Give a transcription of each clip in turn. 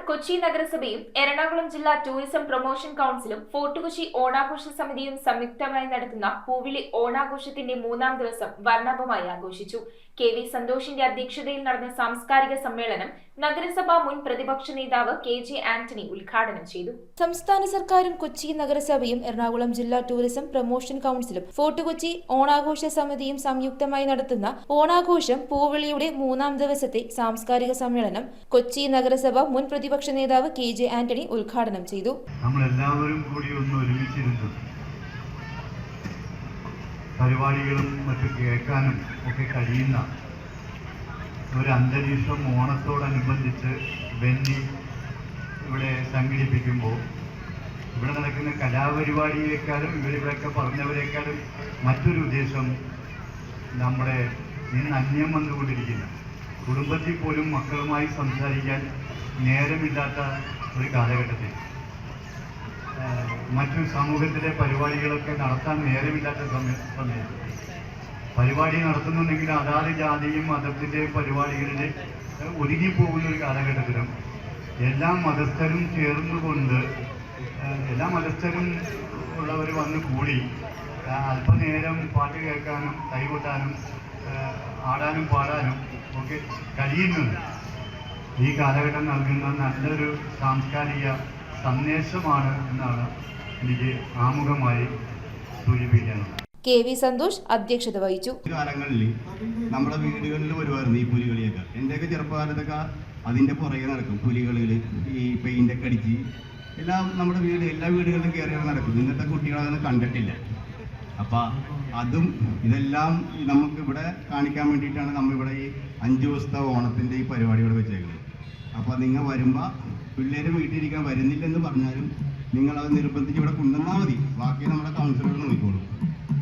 കൊച്ചി നഗരസഭയും എറണാകുളം ജില്ലാ tourism promotion കൌൺസിലും ഫോർട്ട് കൊച്ചി ഓണാഘോഷ സമിതിയും സംയുക്തമായി നടത്തുന്ന പൂവിളി ഓണാഘോഷത്തിന്റെ 3-ാം ദിവസം വർണ്ണാഭമായി ആഘോഷിച്ചു. KV സന്തോഷിന്റെ അധ്യക്ഷതയിൽ നടന്ന സാംസ്കാരിക സമ്മേളനം നഗരസഭാ മുൻ പ്രതിപക്ഷ നേതാവ് KJ ആന്റണി ഉദ്ഘാടനം ചെയ്തു. സംസ്ഥാന സർക്കാരും കൊച്ചി നഗരസഭയും എറണാകുളം ജില്ലാ ടൂറിസം പ്രൊമോഷൻ കൌൺസിലും ഫോർട്ട് കൊച്ചി ഓണാഘോഷ സമിതിയും സംയുക്തമായി നടത്തുന്ന ഓണാഘോഷം പൂവിളിയുടെ 3-ാം ദിവസത്തെ സാംസ്കാരിക സമ്മേളനം കൊച്ചി നഗരസഭ മുൻ പ്രതിപക്ഷ നേതാവ് KJ ആന്റണി ഉദ്ഘാടനം ചെയ്തു. നമ്മളെല്ലാവരും കൂടി ഒന്ന് ഒരുമിച്ചിരുന്നു പരിപാടികളും മറ്റു കേൾക്കാനും ഒക്കെ കഴിയുന്ന ഒരു അന്തരീക്ഷം ഓണത്തോടനുബന്ധിച്ച് വെന്നി ഇവിടെ സംഘടിപ്പിക്കുമ്പോൾ ഇവിടെ നടക്കുന്ന കലാപരിപാടിയേക്കാളും ഇവരിവിടെയൊക്കെ പറഞ്ഞവരെക്കാളും മറ്റൊരു ഉദ്ദേശം നമ്മുടെ ഇന്ന് അന്യം വന്നുകൊണ്ടിരിക്കുന്ന കുടുംബത്തിൽ പോലും മക്കളുമായി സംസാരിക്കാൻ നേരമില്ലാത്ത ഒരു കാലഘട്ടത്തിൽ മറ്റു സമൂഹത്തിലെ പരിപാടികളൊക്കെ നടത്താൻ നേരമില്ലാത്ത സമയത്ത് പരിപാടി നടത്തുന്നുണ്ടെങ്കിൽ അതാത് ജാതിയും മതത്തിൻ്റെ പരിപാടികളിൽ ഒതുങ്ങിപ്പോകുന്ന ഒരു കാലഘട്ടത്തിലും എല്ലാ മതസ്ഥരും ചേർന്നുകൊണ്ട് എല്ലാ മതസ്ഥരും ഉള്ളവർ വന്ന് കൂടി അല്പനേരം പാട്ട് കേൾക്കാനും കൈകൊട്ടാനും ആടാനും പാടാനും ഒക്കെ കഴിയുന്നുണ്ട്. ഈ കാലഘട്ടം നൽകുന്ന നല്ലൊരു സാംസ്കാരിക സന്ദേശമാണ് എന്നാണ് എനിക്ക് ആമുഖമായി സൂചിപ്പിക്കാനുള്ളത്. KV സന്തോഷ് അധ്യക്ഷത വഹിച്ചു. കാലങ്ങളിൽ നമ്മുടെ വീടുകളിൽ വരുമായിരുന്നു ഈ പുലികളിയൊക്കെ. എൻ്റെയൊക്കെ ചെറുപ്പകാലത്തൊക്കെ അതിൻ്റെ പുറകെ നടക്കും. പുലികളിൽ ഈ പെയിൻ്റൊക്കെ അടിച്ച് എല്ലാം നമ്മുടെ എല്ലാ വീടുകളിലും കയറിയാണ് നടക്കും. ഇന്നത്തെ കുട്ടികളതൊന്നും കണ്ടിട്ടില്ല. അപ്പം അതും ഇതെല്ലാം നമുക്കിവിടെ കാണിക്കാൻ വേണ്ടിയിട്ടാണ് നമ്മളിവിടെ ഈ 5 ദിവസത്തെ ഓണത്തിൻ്റെ ഈ പരിപാടി ഇവിടെ വെച്ചേക്കുന്നത്. അപ്പോൾ നിങ്ങൾ വരുമ്പോൾ പിള്ളേർ വീട്ടിലിരിക്കാൻ വരുന്നില്ലെന്ന് പറഞ്ഞാലും നിങ്ങളത് നിർബന്ധിച്ച് ഇവിടെ കൊണ്ടുവന്നാൽ മതി. ബാക്കി നമ്മുടെ കൗൺസിലർ നോക്കിക്കോളും.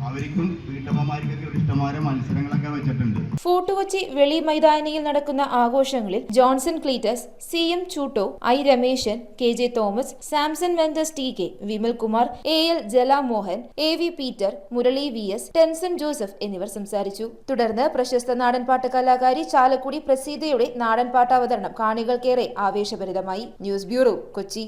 അവർക്കും വീട്ടമ്മമാർക്കൊക്കെ ഇഷ്ടമായ മത്സരങ്ങളൊക്കെ വെച്ചിട്ടുണ്ട്. ഫോർട്ട് കൊച്ചി വെളി മൈതാനിയിൽ നടക്കുന്ന ആഘോഷങ്ങളിൽ ജോൺസൺ ക്ലീറ്റസ്, CM ചൂട്ടോ, I Ramesan, KJ Thomas, Samson വെൻഡസ് TK, Vimal Kumar, AL Jalamohan, AV Peter, Murali VS, Tenson Joseph എന്നിവർ സംസാരിച്ചു. തുടർന്ന് പ്രശസ്ത നാടൻപാട്ട് കലാകാരി ചാലക്കുടി പ്രസീതയുടെ നാടൻപാട്ട് അവതരണം കാണികൾക്കേറെ ആവേശഭരിതമായി. News bureau, Kochi.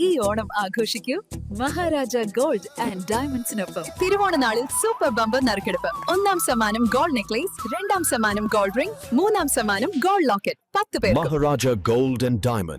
ഈ ഓണം ആഘോഷിക്കൂ മഹാരാജ ഗോൾഡ് ആൻഡ് ഡയമണ്ട്സിനൊപ്പം. തിരുവോണനാളിൽ സൂപ്പർ ബമ്പർ നറുക്കെടുപ്പ്. 1-ാം സമ്മാനം ഗോൾഡ് നെക്ലേസ്, 2-ാം സമ്മാനം ഗോൾഡ് റിംഗ്, 3-ാം സമ്മാനം ഗോൾഡ് ലോക്കറ്റ്. 10 പേർക്ക് Maharaja Gold and Diamond.